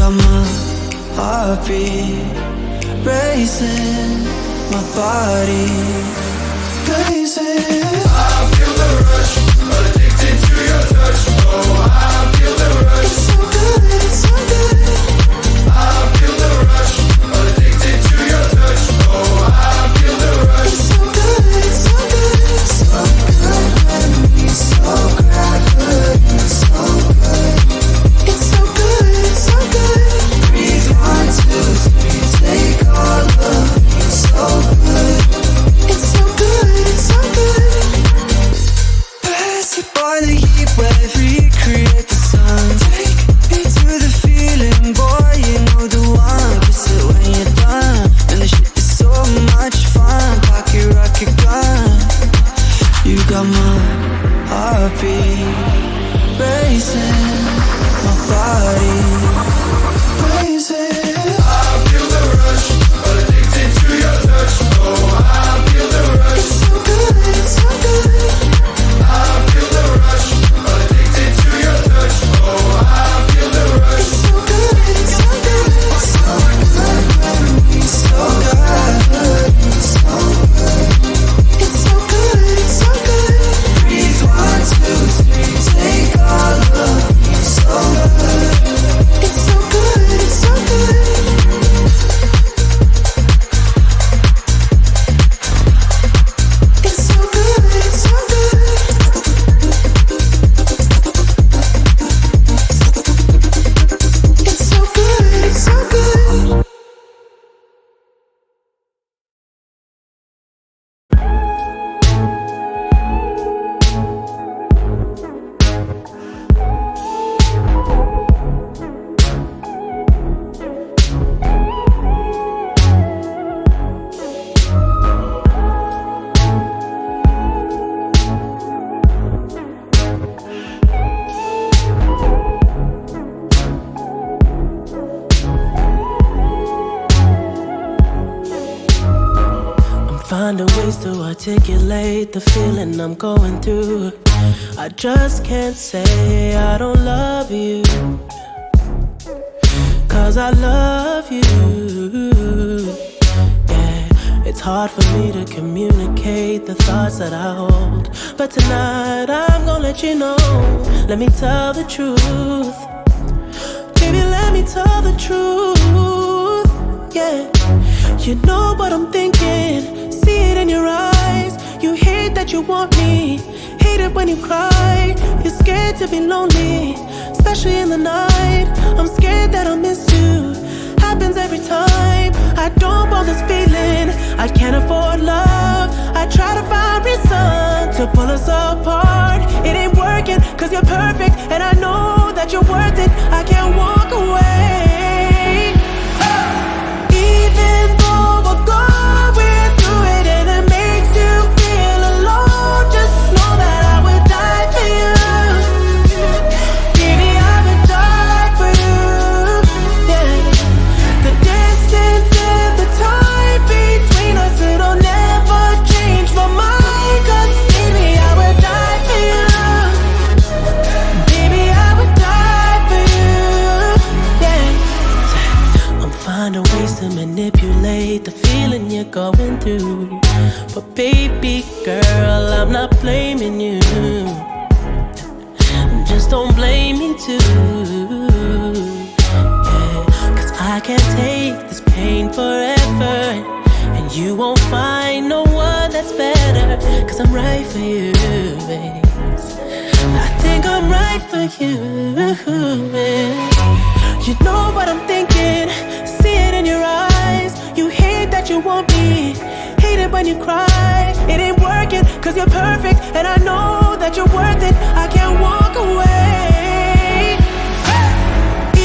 got my heartbeat racing, my body blazing. I feel the rush, addicted to your touch. Oh, I feel the rush. It's so good, it's so good. I feel the rush, addicted to your touch. Oh, I feel the rush. It's so good, it's so good. So good when we so gravity, so good. It's so good, it's so good. Breathe 1, 2, 3, take all of me. So good. It's so good, it's so good. Pass it by the heat wave, recreate the sun. Take me to the feeling, boy, you know the one. Kiss it when you're done, and the shit is so much fun. Pocket rocket gun. You got my heartbeat racing, my body blazing. I feel the rush, addicted to your touch. Oh, I feel the rush. It's so good, it's so good. I feel the rush, addicted to your touch. Oh, I feel the rush. It's so good, it's so good. So good when we so good, so good. It's so good, it's so good. Breathe 1, 2, 3, take all of me. So good. It's so good, it's so good. It's so good, it's so good. It's so good, it's so good. Finding ways to articulate the feeling I'm going through. I just can't say I don't love you, 'cause I love you. Yeah, it's hard for me to communicate the thoughts that I hold, but tonight I'm gonna let you know. Let me tell the truth. Baby, let me tell the truth. Yeah, you know what I'm thinking. See it in your eyes. You hate that you want me, hate it when you cry. You're scared to be lonely, especially in the night. I'm scared that I'll miss you. Happens every time. I don't want this feeling. I can't afford love. I try to find reason to pull us apart. It ain't working, 'cause you're perfect, and I know that you're worth it. I can't walk away. Even though we're going through it and it makes you feel alone, just know that I would die for you. Baby, I would die for you. Yeah. The distance and the time between us, it'll never change my mind. 'Cause baby, I would die for you. Baby, I would die for you. Yeah. I'm finding ways to manipulate the feeling you're going through, but baby girl, I'm not blaming you. Just don't blame me too. Yeah, 'cause I can't take this pain forever, and you won't find no one that's better. 'Cause I'm right for you, babe. I think I'm right for you. You know what I'm thinking. See it in your eyes. You hate that you want me, hate it when you cry. It ain't working, 'cause you're perfect, and I know that you're worth it. I can't walk away.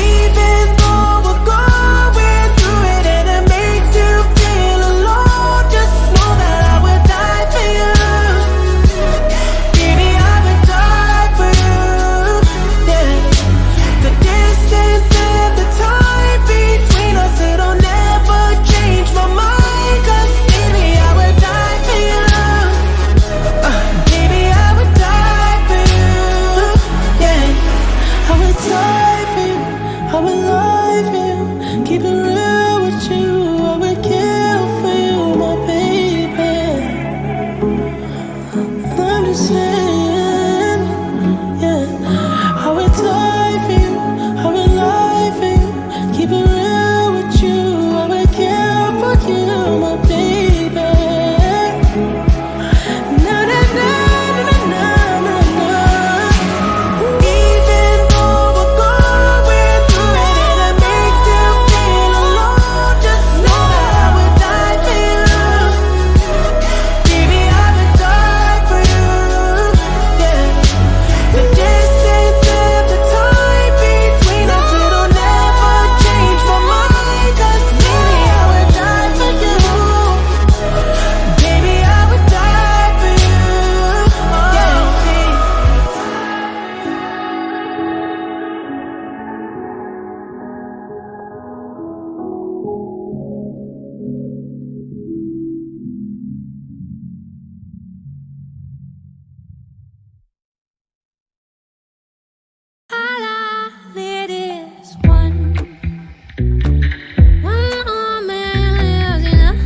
Even though we're going through it and it makes you feel alone, just know that I would die for you. Baby, I would die for you. Yeah. The distance and the time between us, it'll never change my mind. 'Cause baby, I would die for you. Baby, I would die for you. Yeah. alive for you. Keep it real with you. I would kill for you, my baby. I'm just saying, yeah. I would die for you. I would lie for you. Keep it real with you. I would kill for you, my baby. Na na na na na na na. Even though we're going through it and it makes you feel alone, just know that I would die for you. Baby, I would die for you. Yeah. The distance and the time between us, it'll never change my mind. 'Cause baby, I would die for you. Baby, I would die for you. Yeah. All I need is one more man is enough.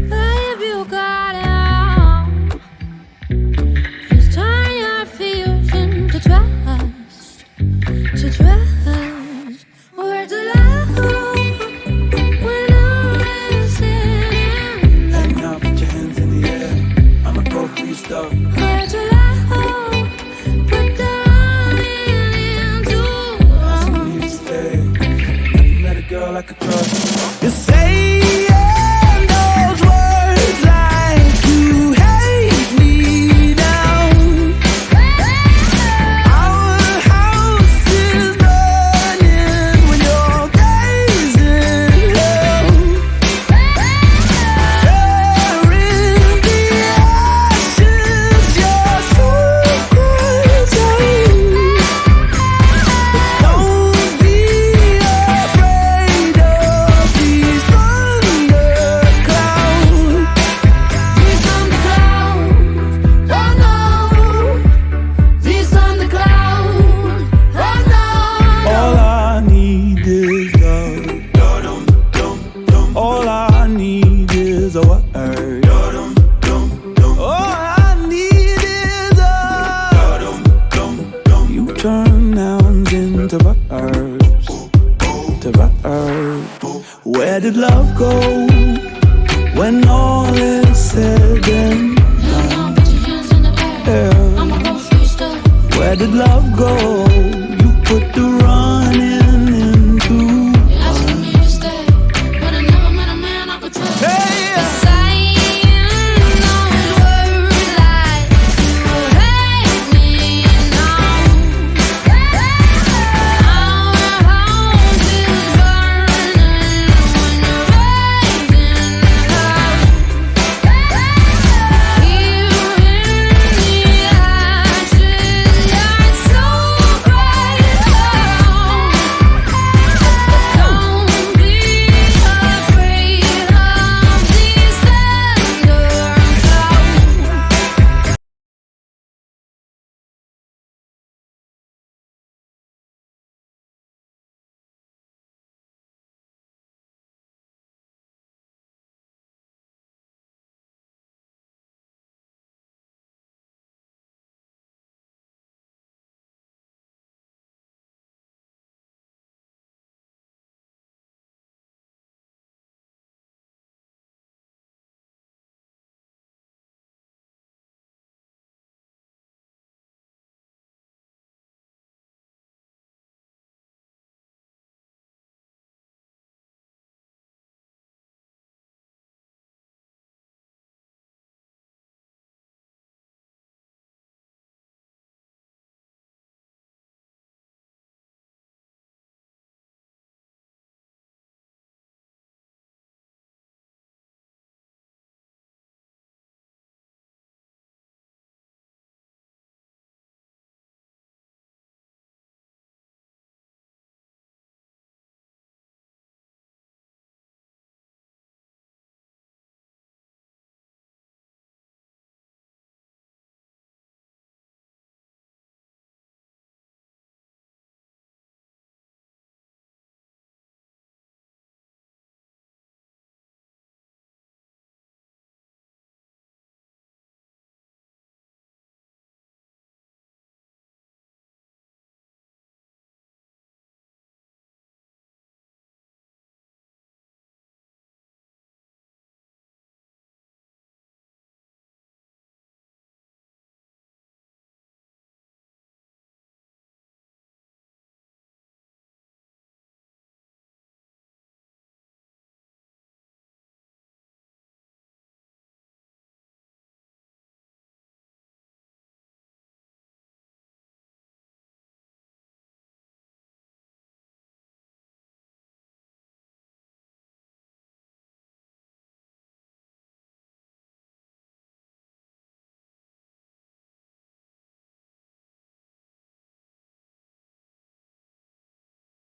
But if you got it all, just turn your fears into trust. To trust, where to love when all is said and done. Hey, now put your hands in the air. I'ma go for your stuff. Where to love, put the running into You need to stay. Never met a girl I could trust. You're saying those words like you hate me now. Our house is burning when you're gazing low. Sharing the ashes, you're so crazy. Don't be afraid of these thunderclouds. these thunderclouds. Oh no, these thunderclouds. Oh no. All I need is love. All I need is a word. All I need is love. You turn nouns into verbs. To verbs. Where did love go when all is said and Now put your hands in the air. done? I'ma go for your stuff. Where did love go